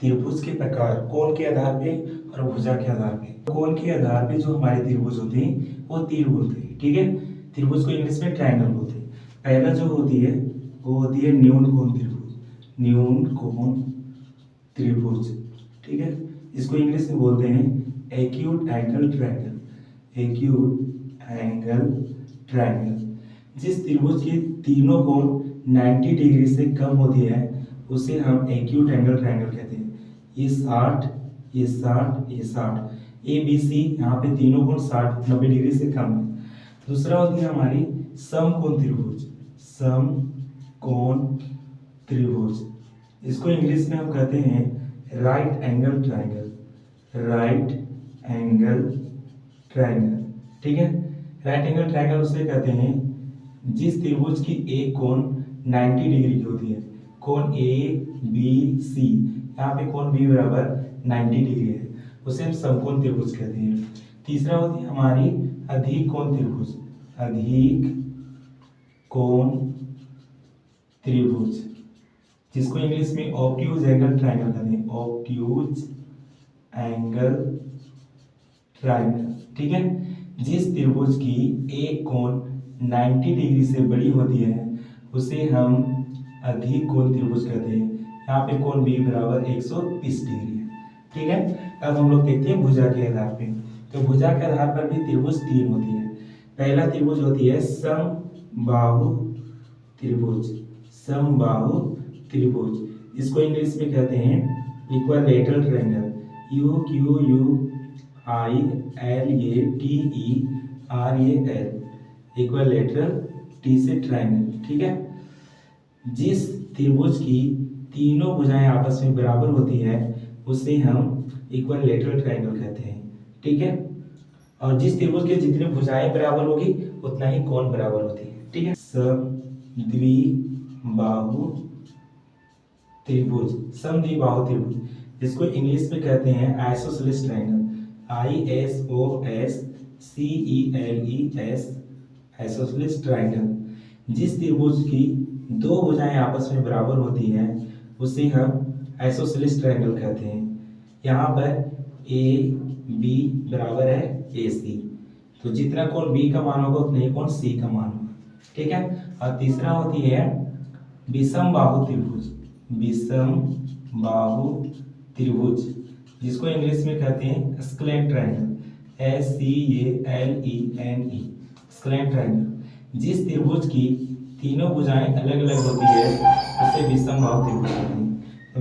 त्रिभुज के प्रकार कोण के आधार पे और भुजा के आधार पे। कोण के आधार पे जो हमारे त्रिभुज होते हैं वो तीर बोलते हैं, ठीक है। त्रिभुज को इंग्लिश में ट्रायंगल बोलते हैं। पहला जो होती है वो होती है न्यून कोण त्रिभुज, न्यून कोण त्रिभुज, ठीक है। इसको इंग्लिश में बोलते हैं acute angle triangle, acute angle triangle. जिस त्रिभुज के तीनों कोण 90 डिग्री से कम होती है उसे हम एक्यूट एंगल ट्रायंगल कहते हैं। ये 60, ये 60, ये 60, ए बी सी, यहाँ पे तीनों कोण 60-90 डिग्री से कम है। दूसरा होती है हमारी समकोण त्रिभुज, समकोण त्रिभुज। इसको इंग्लिश में हम कहते हैं right angle triangle, right angle triangle, ठीक है। राइट एंगल ट्रायंगल उसे कहते हैं जिस त्रिभुज की एक कोण 90 डिग्री की होती है। कोण ए बी सी, यहाँ पे कोण बी बराबर 90 डिग्री है, उसे हम समकोण त्रिभुज कहते हैं। तीसरा होती है हमारी अधिक कोण त्रिभुज, अधिक कोण त्रिभुज, जिसको इंग्लिश में ऑब्ट्यूज एंगल ट्रायंगल कहते हैं, ऑब्ट्यूज एंगल ट्रायंगल, ठीक है। जिस त्रिभुज की एक कोण 90 डिग्री से बड़ी होती है उसे हम अधिक कोण त्रिभुज कहते हैं। यहाँ पे कोण बी बराबर 120 डिग्री है, ठीक है। अब हम लोग देखते हैं भुजा के आधार पे। तो भुजा के आधार पर भी त्रिभुज तीन होती है। पहला त्रिभुज होती है समबाहु त्रिभुज, समबाहु त्रिभुज। इसको इंग्लिश में कहते हैं equilateral triangle, you Q U I L A T E R A L, equilateral, T से ट्रायंगल, ठीक है। जिस त्रिभुज की तीनों भुजाएं आपस में बराबर होती है उसे हम इक्विलैटरल ट्रायंगल कहते हैं, ठीक है। और जिस त्रिभुज के जितनी भुजाएं बराबर होगी उतना ही कोण बराबर होती है, ठीक है। समद्विबाहु त्रिभुज, समद्विबाहु त्रिभुज, जिसको इंग्लिश में कहते हैं isosceles triangle, ISOSCELES, isosceles triangle. जिस त्रिभुज की दो भुजाएं आपस में बराबर होती हैं उसे हम आइसोसेलेस ट्रायंगल कहते हैं। यहाँ पर ए बी बराबर है ए सी, तो जितना कोण बी का मान होगा उतना ही कोण सी का मान होगा, ठीक है। और तीसरा होती है विषम बाहु त्रिभुज, विषम बाहु त्रिभुज, जिसको इंग्लिश में कहते हैं स्क्लेंट ट्रायंगल, SCALENE, स्क्लेंट ट्रायंगल। जिस त्रिभुज की तीनों भुजाएं अलग अलग होती है उसे विषम बाहु त्रिभुज कहते हैं।